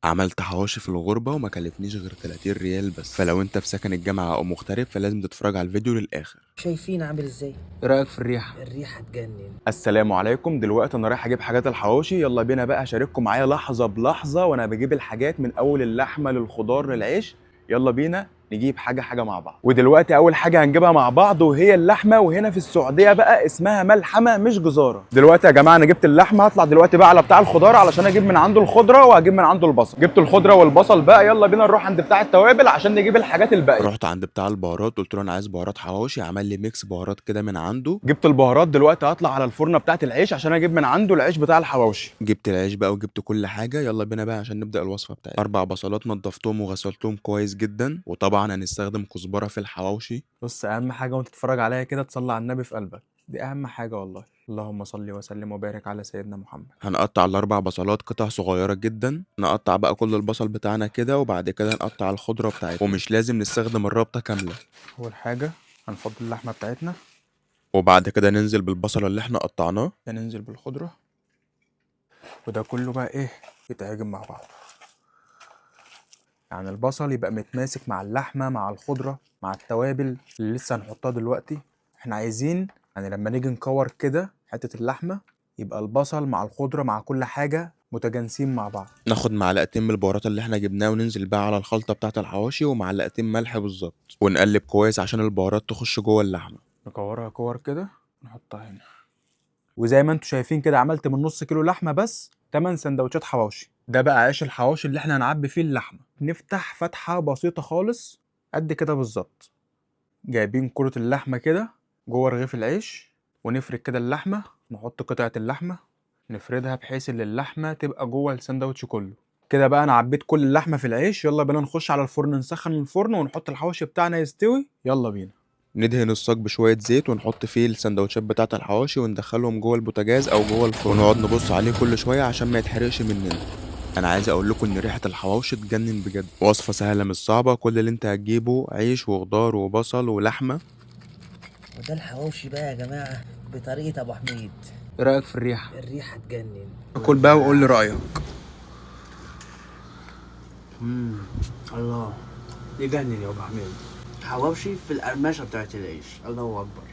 عملت حواوشي في الغربة وما كلفنيش غير 30 ريال بس، فلو انت في سكن الجامعة او مغترب فلازم تتفرج على الفيديو للآخر. شايفين عامل ازاي؟ ايه رأيك في الريحة؟ الريحة تجنن. السلام عليكم. دلوقتي انا رايح اجيب حاجات الحواوشي، يلا بينا بقى اشارككم معايا لحظة بلحظة وانا بجيب الحاجات من اول اللحمة للخضار للعيش. يلا بينا نجيب حاجة حاجة مع بعض. ودلوقتي اول حاجة هنجيبها مع بعض وهي اللحمة، وهنا في السعودية بقى اسمها ملحمة مش جزارة. دلوقتي يا جماعة انا جبت اللحمة، هطلع دلوقتي بقى على بتاع الخضار علشان اجيب من عنده الخضرة وهجيب من عنده البصل. جبت الخضرة والبصل بقى، يلا بينا نروح عند بتاع التوابل عشان نجيب الحاجات الباقية. رحت عند بتاع البهارات قلت له انا عايز بهارات حواوشي، عمل لي ميكس بهارات كده من عنده. جبت البهارات، دلوقتي هطلع على الفرنة بتاعة العيش عشان اجيب من عنده العيش بتاع الحواوشي. جبت العيش بقى وجبت كل حاجة، يلا بينا بقى عشان نبدأ الوصفة بتاعتي. 4 بصلات نضفتهم وغسلتهم كويس جدا، وطبعا هنستخدم كزبرة في الحواوشي. بص، اهم حاجة وانت تتفرج عليا كده تصلي على النبي في قلبك، دي اهم حاجة والله. اللهم صل وسلم وبارك على سيدنا محمد. هنقطع ال4 بصلات قطع صغيرة جدا، نقطع بقى كل البصل بتاعنا كده، وبعد كده نقطع الخضرة بتاعتنا، ومش لازم نستخدم الرابطة كاملة. أول حاجة هنفضي اللحمة بتاعتنا، وبعد كده ننزل بالبصل اللي احنا قطعناه، ننزل بالخضرة، وده كله بقى ايه يتعجن مع بعض. يعني البصل يبقى متماسك مع اللحمة مع الخضرة مع التوابل اللي لسه هنحطها دلوقتي. احنا عايزين يعني لما نيجي نكور كده حتة اللحمة يبقى البصل مع الخضرة مع كل حاجة متجانسين مع بعض. ناخد معلقتين من البهارات اللي احنا جبناه وننزل بقى على الخلطة بتاعة الحواشي، ومعلقتين ملح بالظبط، ونقلب كويس عشان البهارات تخش جوه اللحمة. نكورها كور كده، نحطها هنا. وزي ما انتوا شايفين كده عملت من نص كيلو لحمه بس 8 سندوتشات حواوشي. ده بقى عيش الحواوشي اللي احنا هنعبي فيه اللحمه. نفتح فتحه بسيطه خالص قد كده بالظبط، جايبين كرة اللحمه كده جوه رغيف العيش، ونفرد كده اللحمه، نحط قطعه اللحمه نفردها بحيث ان اللحمه تبقى جوه السندوتش كله. كده بقى انا عبيت كل اللحمه في العيش، يلا بينا نخش على الفرن نسخن الفرن ونحط الحواوشي بتاعنا يستوي. يلا بينا. ندهن الصاج بشويه زيت ونحط فيه السندوتشات بتاعه الحواوشي وندخلهم جوه البوتاجاز او جوه الفرن، ونقعد نبص عليه كل شويه عشان ما يتحرقش مننا. انا عايز اقول لكم ان ريحه الحواوشي تجنن بجد، وصفه سهله مش صعبه، كل اللي انت هتجيبه عيش وخضار وبصل ولحمه. وده الحواوشي بقى يا جماعة بطريقة أبو حميد. ايه رايك في الريحه؟ الريحة تجنن. كل بقى وقول لي رايك. الله، يجنن يا أبو حميد. حواوشي في القرمشة بتاعت العيش، الله أكبر.